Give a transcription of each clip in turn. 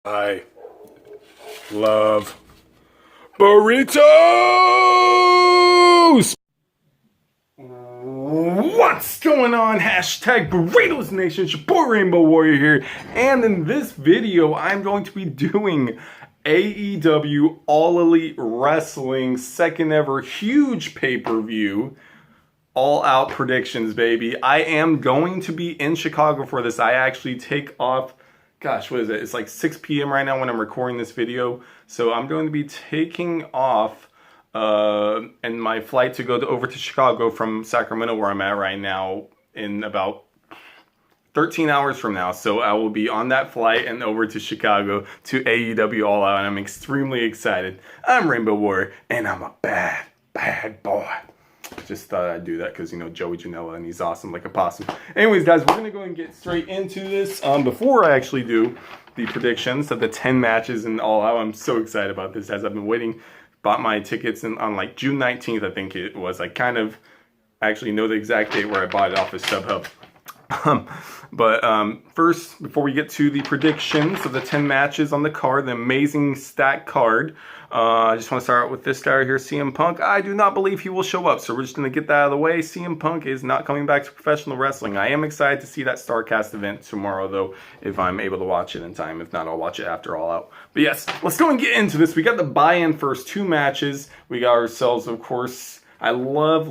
I love burritos! What's going on? Hashtag Burritos Nation, it's your boy Rainbow Warrior here, and in this video I'm going to be doing AEW All Elite Wrestling second ever huge pay-per-view. All out predictions, baby. I am going to be in Chicago for this. I actually take off, gosh, what is it? It's like 6 p.m. right now when I'm recording this video. So I'm going to be taking off and my flight to go over to Chicago from Sacramento, where I'm at right now, in about 13 hours from now. So I will be on that flight and over to Chicago to AEW All Out, and I'm extremely excited. I'm Rainbow Warrior, and I'm a bad, bad boy. Just thought I'd do that because, you know, Joey Janela, and he's awesome like a possum. Anyways, guys, we're going to go and get straight into this. Before I actually do the predictions of the 10 matches and All Out, I'm so excited about this, as I've been waiting. Bought my tickets on like June 19th, I think it was. I kind of actually know the exact date where I bought it off of StubHub. First, before we get to the predictions of the 10 matches on the card, the amazing stack card, I just want to start out with this guy right here, CM Punk. I do not believe he will show up, so we're just going to get that out of the way. CM Punk is not coming back to professional wrestling. I am excited to see that StarCast event tomorrow, though, if I'm able to watch it in time. If not, I'll watch it after All Out. But yes, let's go and get into this. We got the buy-in first, 2 matches. We got ourselves, of course, I love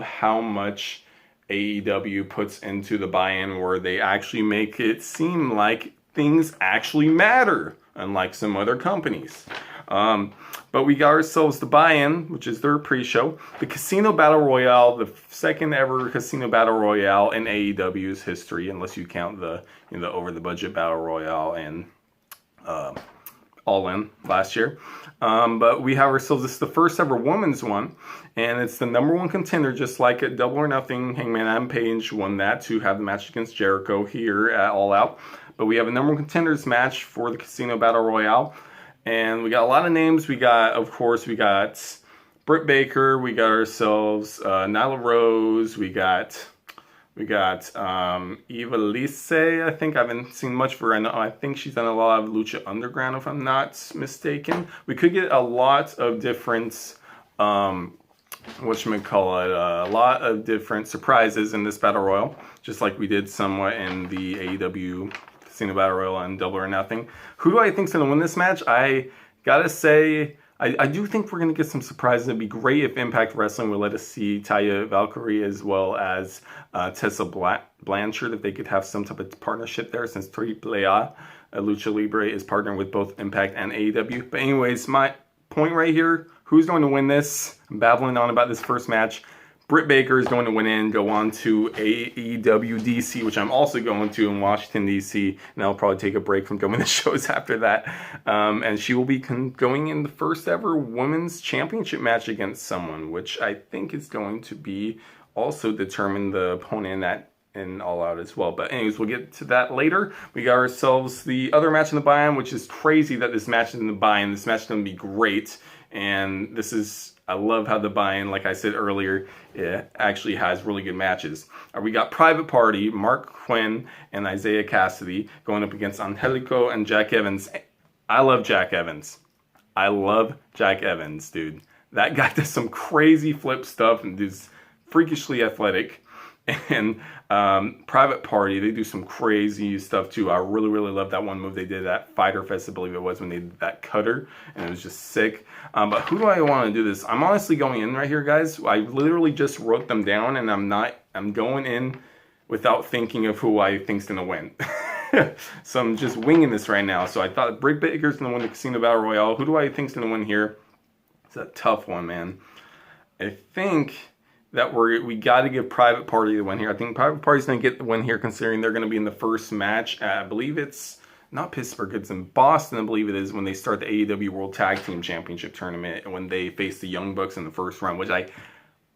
how much AEW puts into the buy-in, where they actually make it seem like things actually matter, unlike some other companies. But we got ourselves the buy-in, which is their pre-show, the Casino Battle Royale, the second ever Casino Battle Royale in AEW's history, unless you count the over the budget Battle Royale and All In last year. But we have ourselves, this is the first ever women's one, and it's the #1 contender, just like at Double or Nothing. Hangman Adam Page won that to have the match against Jericho here at All Out. But we have a #1 contenders match for the Casino Battle Royale, and we got a lot of names. We got, of course, we got Britt Baker, we got ourselves Nyla Rose, we got Eva Lise. I think I haven't seen much for her. I think she's done a lot of Lucha Underground, if I'm not mistaken. We could get a lot of different, whatchamacallit, a lot of different surprises in this Battle Royal, just like we did somewhat in the AEW Casino Battle Royal and Double or Nothing. Who do I think's going to win this match? I gotta say, I do think we're going to get some surprises. It'd be great if Impact Wrestling would let us see Taya Valkyrie as well as Tessa Blanchard, if they could have some type of partnership there, since AAA Lucha Libre is partnering with both Impact and AEW. But anyways, my point right here, who's going to win this? I'm babbling on about this first match. Britt Baker is going to win in, go on to AEW DC, which I'm also going to in Washington, DC, and I'll probably take a break from going to shows after that. And she will be going in the first ever women's championship match against someone, which I think is going to be also determine the opponent in that in All Out as well. But anyways, we'll get to that later. We got ourselves the other match in the buy-in, which is crazy that this match is in the buy-in. This match is going to be great, and this is, I love how the buy-in, like I said earlier, it actually has really good matches. We got Private Party, Mark Quinn and Isaiah Cassidy going up against Angelico and Jack Evans. I love Jack Evans. I love Jack Evans, dude. That guy does some crazy flip stuff and is freakishly athletic. And Private Party, they do some crazy stuff too. I really love that one move they did at Fyter Fest, I believe it was, when they did that cutter, and it was just sick. But who do I want to do this? I'm honestly going in right here, guys. I literally just wrote them down, and I'm going in without thinking of who I think's gonna win. So I'm just winging this right now. So I thought Britt Baker's gonna win the Casino Battle Royale. Who do I think's gonna win here? It's a tough one, man. I think that we got to give Private Party the win here. I think Private Party's going to get the win here, considering they're going to be in the first match. I believe it's not Pittsburgh, it's in Boston, I believe it is, when they start the AEW World Tag Team Championship Tournament, and when they face the Young Bucks in the first round, which I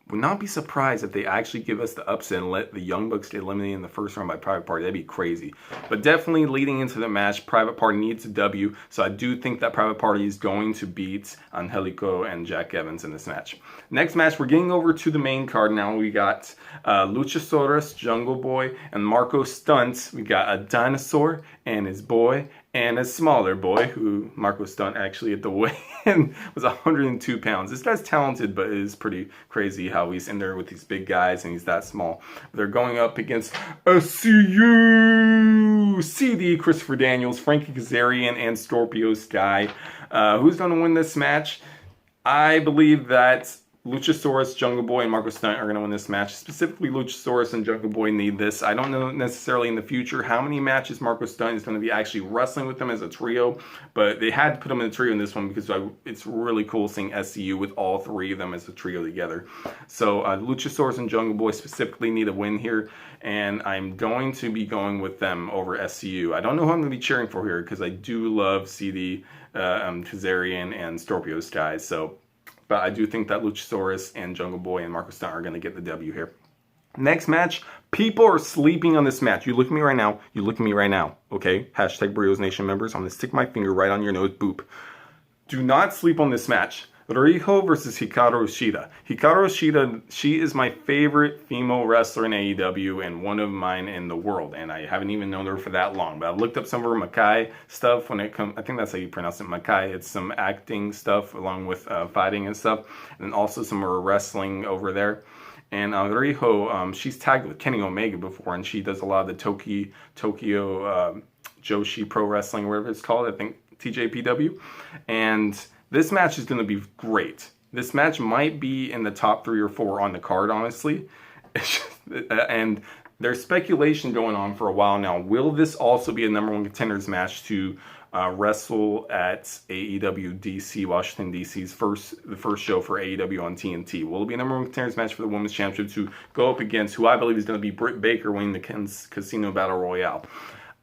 would not be surprised if they actually give us the upset and let the Young Bucks get eliminated in the first round by Private Party. That'd be crazy. But definitely leading into the match, Private Party needs a W. So I do think that Private Party is going to beat Angelico and Jack Evans in this match. Next match, we're getting over to the main card now. We got Luchasaurus, Jungle Boy, and Marco Stunt. We got a Dinosaur and his boy, and a smaller boy, who Marco Stunt actually at the weigh-in was 102 pounds. This guy's talented, but it is pretty crazy how he's in there with these big guys and he's that small. They're going up against SCU, CD, Christopher Daniels, Frankie Kazarian, and Scorpio Sky. Who's going to win this match? I believe that Luchasaurus, Jungle Boy, and Marco Stunt are going to win this match. Specifically, Luchasaurus and Jungle Boy need this. I don't know necessarily in the future how many matches Marco Stunt is going to be actually wrestling with them as a trio, but they had to put them in a trio in this one because it's really cool seeing SCU with all three of them as a trio together. So Luchasaurus and Jungle Boy specifically need a win here, and I'm going to be going with them over SCU. I don't know who I'm going to be cheering for here because I do love CD, Kazarian, and Scorpio Sky. But I do think that Luchasaurus and Jungle Boy and Marco Stunt are going to get the W here. Next match, people are sleeping on this match. You look at me right now. You look at me right now. Okay? Hashtag Burritos Nation members. I'm going to stick my finger right on your nose. Boop. Do not sleep on this match. Riho versus Hikaru Shida. Hikaru Shida, she is my favorite female wrestler in AEW and one of mine in the world. And I haven't even known her for that long. But I've looked up some of her Makai stuff when it comes, I think that's how you pronounce it, Makai. It's some acting stuff along with fighting and stuff. And also some of her wrestling over there. And Riho, she's tagged with Kenny Omega before. And she does a lot of the Tokyo Joshi Pro Wrestling, or whatever it's called. I think TJPW. And this match is going to be great. This match might be in the top 3 or 4 on the card, honestly. And there's speculation going on for a while now. Will this also be a number 1 contenders match to wrestle at AEW DC, Washington DC's the first show for AEW on TNT? Will it be a number 1 contenders match for the Women's Championship to go up against who I believe is going to be Britt Baker winning the Casino Battle Royale?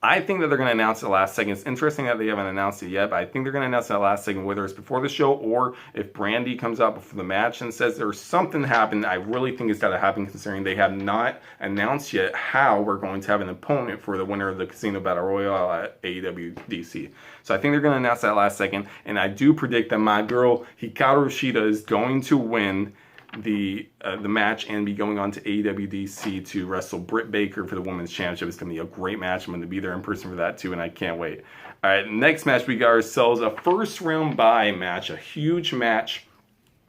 I think that they're going to announce it last second. It's interesting that they haven't announced it yet, but I think they're going to announce it last second, whether it's before the show or if Brandy comes out before the match and says there's something happened. I really think it's got to happen considering they have not announced yet how we're going to have an opponent for the winner of the Casino Battle Royale at AEW DC. So I think they're going to announce that last second, and I do predict that my girl Hikaru Shida is going to win the match and be going on to AEW DC to wrestle Britt Baker for the Women's Championship. It's going to be a great match. I'm going to be there in person for that too, and I can't wait. All right, next match, we got ourselves a first round bye match, a huge match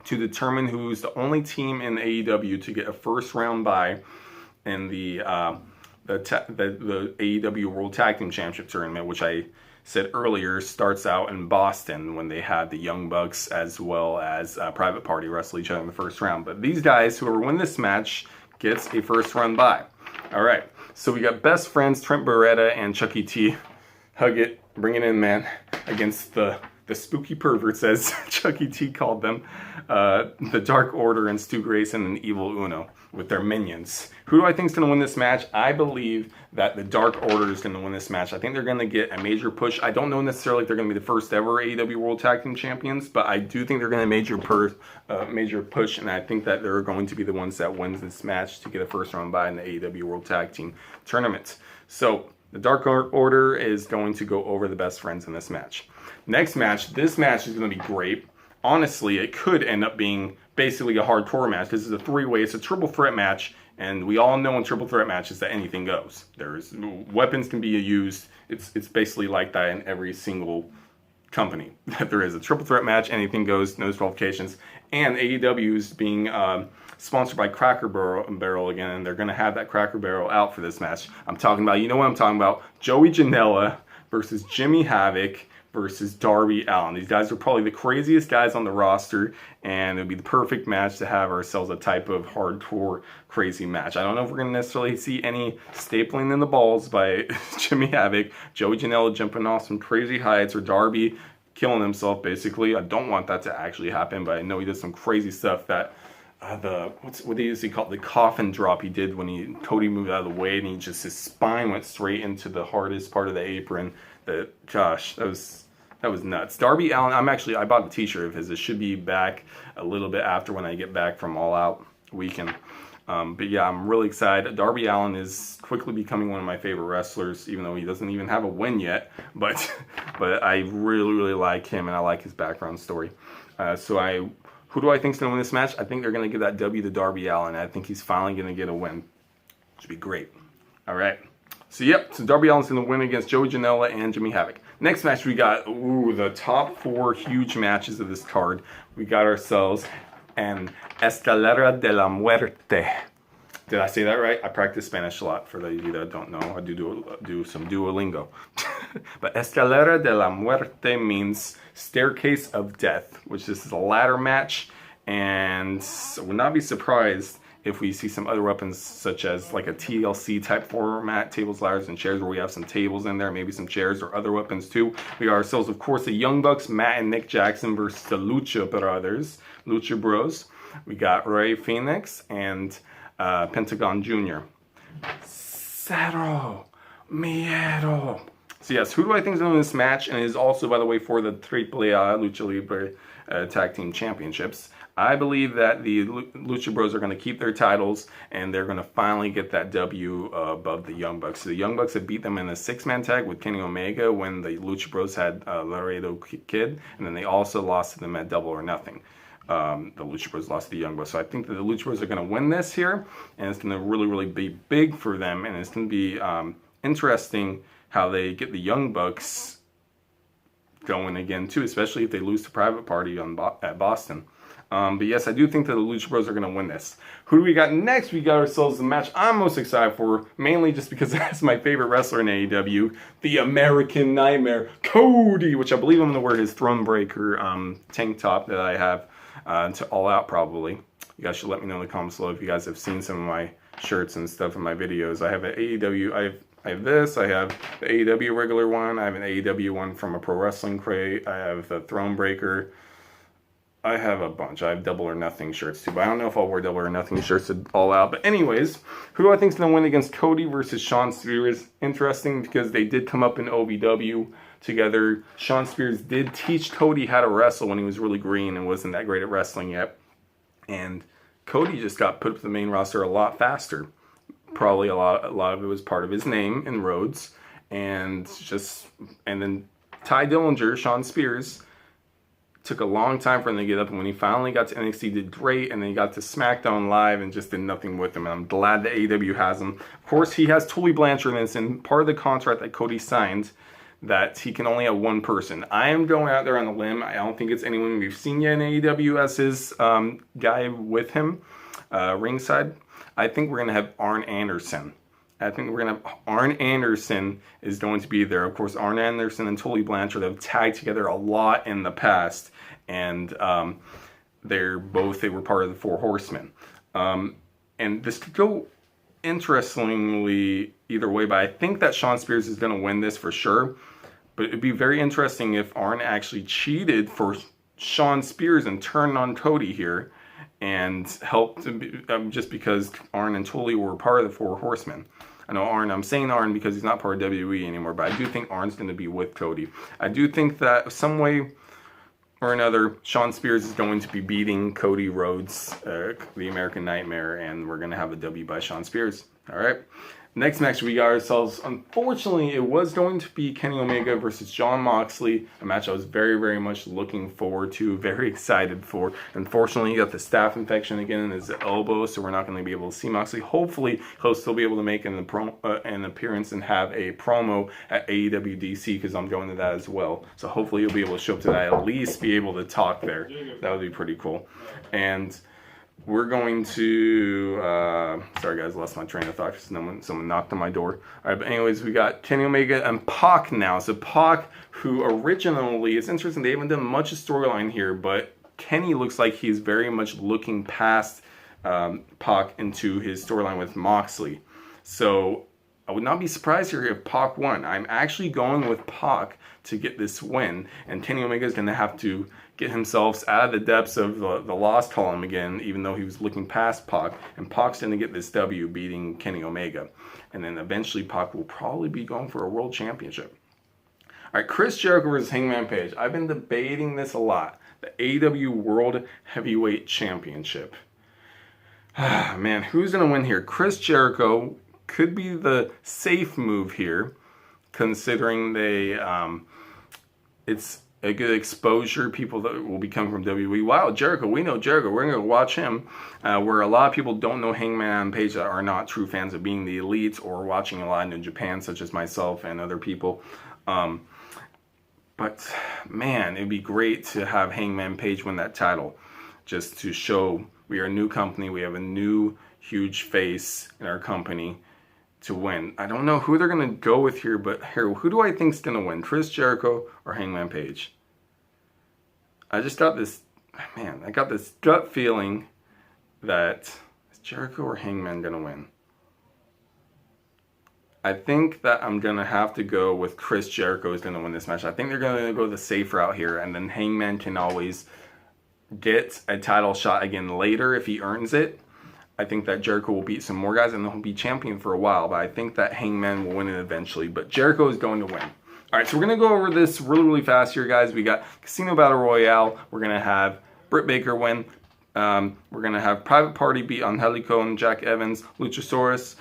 to determine who's the only team in AEW to get a first round bye in the AEW World Tag Team Championship Tournament, which I said earlier starts out in Boston when they had the Young Bucks as well as Private Party wrestle each other in the first round. But these guys, whoever win this match, gets a first round bye. All right, so we got Best Friends, Trent Beretta, and Chucky T. Hug it, bring it in, man, against the spooky perverts, as Chucky T called them, the Dark Order and Stu Grayson and Evil Uno with their minions. Who do I think is going to win this match? I believe that the Dark Order is going to win this match. I think they're going to get a major push. I don't know necessarily if they're going to be the first ever AEW World Tag Team Champions, but I do think they're going to major push, and I think that they're going to be the ones that wins this match to get a first round bye in the AEW World Tag Team Tournament. So the Dark Order is going to go over the Best Friends in this match. Next match, this match is going to be great. Honestly, it could end up being basically a hardcore match. This is a 3-way. It's a triple threat match, and we all know in triple threat matches that anything goes. There's weapons can be used. It's basically like that in every single company that there is. A triple threat match, anything goes, no disqualifications. And AEW is being sponsored by Cracker Barrel again, and they're going to have that Cracker Barrel out for this match. I'm talking about, you know what I'm talking about, Joey Janela versus Jimmy Havoc versus Darby Allin. These guys are probably the craziest guys on the roster, and it would be the perfect match to have ourselves a type of hardcore crazy match. I don't know if we're going to necessarily see any stapling in the balls by Jimmy Havoc, Joey Janela jumping off some crazy heights, or Darby killing himself, basically. I don't want that to actually happen, but I know he did some crazy stuff that what is he called? The coffin drop he did when Cody moved out of the way, and his spine went straight into the hardest part of the apron. Gosh, that was nuts. Darby Allin, I bought a t-shirt of his. It should be back a little bit after when I get back from All Out weekend. But yeah, I'm really excited. Darby Allin is quickly becoming one of my favorite wrestlers, even though he doesn't even have a win yet. But I really, really like him, and I like his background story. Who do I think is going to win this match? I think they're going to give that W to Darby Allin. I think he's finally going to get a win, which would be great. All right. So Darby Allin's going to win against Joey Janela and Jimmy Havoc. Next match, we got, the top 4 huge matches of this card. We got ourselves an Escalera de la Muerte. Did I say that right? I practice Spanish a lot. For those of you that don't know, I do some Duolingo. But Escalera de la Muerte means staircase of death, which this is a ladder match. And I would not be surprised if we see some other weapons such as like a TLC type format, tables, ladders, and chairs, where we have some tables in there, maybe some chairs or other weapons too. We got ourselves, of course, the Young Bucks, Matt and Nick Jackson versus the Lucha Brothers, Lucha Bros. We got Rey Fenix and Pentagon Jr. Cero Miedo. So yes, who do I think is going to win this match? And it is also, by the way, for the AAA Lucha Libre Tag Team Championships. I believe that the Lucha Bros are going to keep their titles, and they're going to finally get that W above the Young Bucks. So the Young Bucks had beat them in a 6-man tag with Kenny Omega when the Lucha Bros had Laredo Kid, and then they also lost to them at Double or Nothing. The Lucha Bros lost to the Young Bucks. So I think that the Lucha Bros are going to win this here, and it's going to really, really be big for them, and it's going to be interesting how they get the Young Bucks going again too, especially if they lose to Private Party at Boston. But yes, I do think that the Lucha Bros are going to win this. Who do we got next? We got ourselves the match I'm most excited for, mainly just because that's my favorite wrestler in AEW, the American Nightmare, Cody, which I believe I'm going to wear his Thronebreaker tank top that I have to All Out probably. You guys should let me know in the comments below if you guys have seen some of my shirts and stuff in my videos. I have an AEW, I have this, I have the AEW regular one, I have an AEW one from a Pro Wrestling Crate, I have the Thronebreaker. I have a bunch. I have Double or Nothing shirts too, but I don't know if I'll wear Double or Nothing shirts All Out. But anyways, who do I think is going to win against Cody versus Shawn Spears? Interesting because they did come up in OVW together. Shawn Spears did teach Cody how to wrestle when he was really green and wasn't that great at wrestling yet. And Cody just got put up to the main roster a lot faster. Probably a lot of it was part of his name in Rhodes. And then Ty Dillinger, Shawn Spears, took a long time for him to get up, and when he finally got to NXT, he did great, and then he got to SmackDown Live and just did nothing with him, and I'm glad that AEW has him. Of course, he has Tully Blanchard, and it's in part of the contract that Cody signed that he can only have one person. I am going out there on a limb. I don't think it's anyone we've seen yet in AEW as his guy with him, ringside. I think we're going to have Arn Anderson. Arn Anderson is going to be there. Of course, Arn Anderson and Tully Blanchard have tagged together a lot in the past, and they were part of the Four Horsemen. And this could go interestingly either way, but I think that Shawn Spears is going to win this for sure. But it'd be very interesting if Arn actually cheated for Shawn Spears and turned on Cody here and helped just because Arn and Tully were part of the Four Horsemen. I know I'm saying Arn because he's not part of WWE anymore, but I do think Arn's going to be with Cody. I do think that some way or another, Shawn Spears is going to be beating Cody Rhodes, the American Nightmare, and we're going to have a W by Shawn Spears. All right. Next match we got ourselves, unfortunately, it was going to be Kenny Omega versus Jon Moxley, a match I was very, very much looking forward to, very excited for. Unfortunately, he got the staph infection again in his elbow, so we're not going to be able to see Moxley. Hopefully, he'll still be able to make an appearance and have a promo at AEW DC, because I'm going to that as well. So hopefully, he'll be able to show up to that, at least be able to talk there. That would be pretty cool. And we're going to, sorry guys, lost my train of thought because someone knocked on my door. All right, but anyways, we got Kenny Omega and Pac now. So Pac, who originally, it's interesting, they haven't done much of storyline here, but Kenny looks like he's very much looking past Pac into his storyline with Moxley. So I would not be surprised here if Pac won. I'm actually going with Pac to get this win, and Kenny Omega is going to have to get himself out of the depths of the lost column again, even though he was looking past Pac, and Pac's going to get this W beating Kenny Omega. And then eventually Pac will probably be going for a world championship. All right, Chris Jericho versus Hangman Page. I've been debating this a lot. The AEW World Heavyweight Championship. Man, who's going to win here? Chris Jericho could be the safe move here, considering it's a good exposure. People that will be coming from WWE. Wow, Jericho, we know Jericho. We're going to watch him. Where a lot of people don't know Hangman Page that are not true fans of being the Elite or watching a lot in Japan, such as myself and other people. But man, it'd be great to have Hangman Page win that title, just to show we are a new company. We have a new huge face in our company to win. I don't know who they're going to go with here, but here, who do I think is going to win? Chris Jericho or Hangman Page? I just got this, man, I got this gut feeling that is Jericho or Hangman going to win? I think that I'm going to have to go with Chris Jericho is going to win this match. I think they're going to go the safe route here, and then Hangman can always get a title shot again later if he earns it. I think that Jericho will beat some more guys and he'll be champion for a while, but I think that Hangman will win it eventually. But Jericho is going to win. All right, so we're going to go over this really, really fast here, guys. We got Casino Battle Royale. We're going to have Britt Baker win. We're going to have Private Party beat Angelico and Jack Evans. Luchasaurus,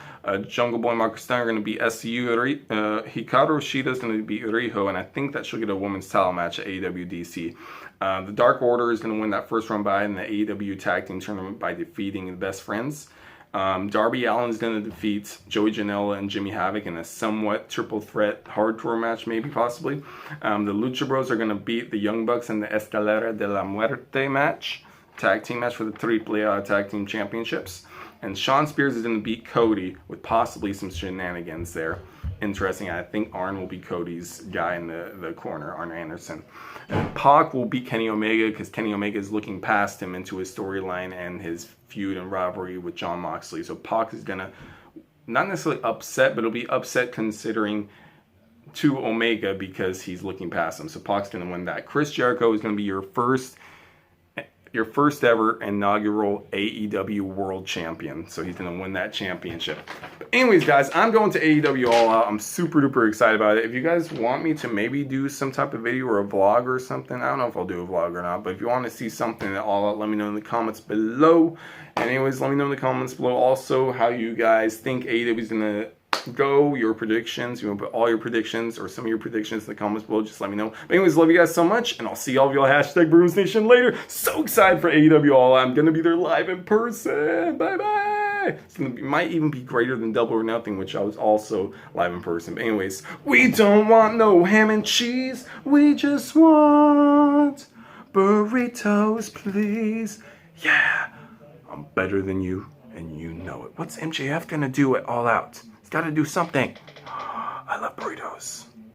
Jungle Boy, Marcus Steiner are going to beat SCU. Hikaru Shida is going to beat Riho, and I think that she'll get a women's title match at AEW DC. The Dark Order is going to win that first round bye in the AEW Tag Team Tournament by defeating the Best Friends. Darby Allin is going to defeat Joey Janela and Jimmy Havoc in a somewhat triple threat hardcore match, maybe, possibly. The Lucha Bros are going to beat the Young Bucks in the Escalera de la Muerte match, tag team match for the AAA Tag Team Championships. And Shawn Spears is going to beat Cody with possibly some shenanigans there. Interesting. I think Arn will be Cody's guy in the corner, Arn Anderson. And Pac will beat Kenny Omega because Kenny Omega is looking past him into his storyline and his feud and rivalry with Jon Moxley. So Pac is going to not necessarily upset, but it'll be upset considering to Omega because he's looking past him. So Pac's going to win that. Chris Jericho is going to be your first ever inaugural AEW World Champion. So he's going to win that championship. But anyways, guys, I'm going to AEW All Out. I'm super duper excited about it. If you guys want me to maybe do some type of video or a vlog or something, I don't know if I'll do a vlog or not, but if you want to see something at All Out, let me know in the comments below. And anyways, let me know in the comments below also how you guys think AEW is going to go, your predictions. You want to put all your predictions or some of your predictions in the comments below. Just let me know. But anyways, love you guys so much, and I'll see all of y'all hashtag Bruins Nation later. So excited for AEW All Out. I'm gonna be there live in person. Bye bye. It's gonna be, might even be greater than Double or Nothing, which I was also live in person. But anyways, we don't want no ham and cheese. We just want burritos, please. Yeah, I'm better than you, and you know it. What's MJF gonna do at All Out? Got to do something. I love burritos.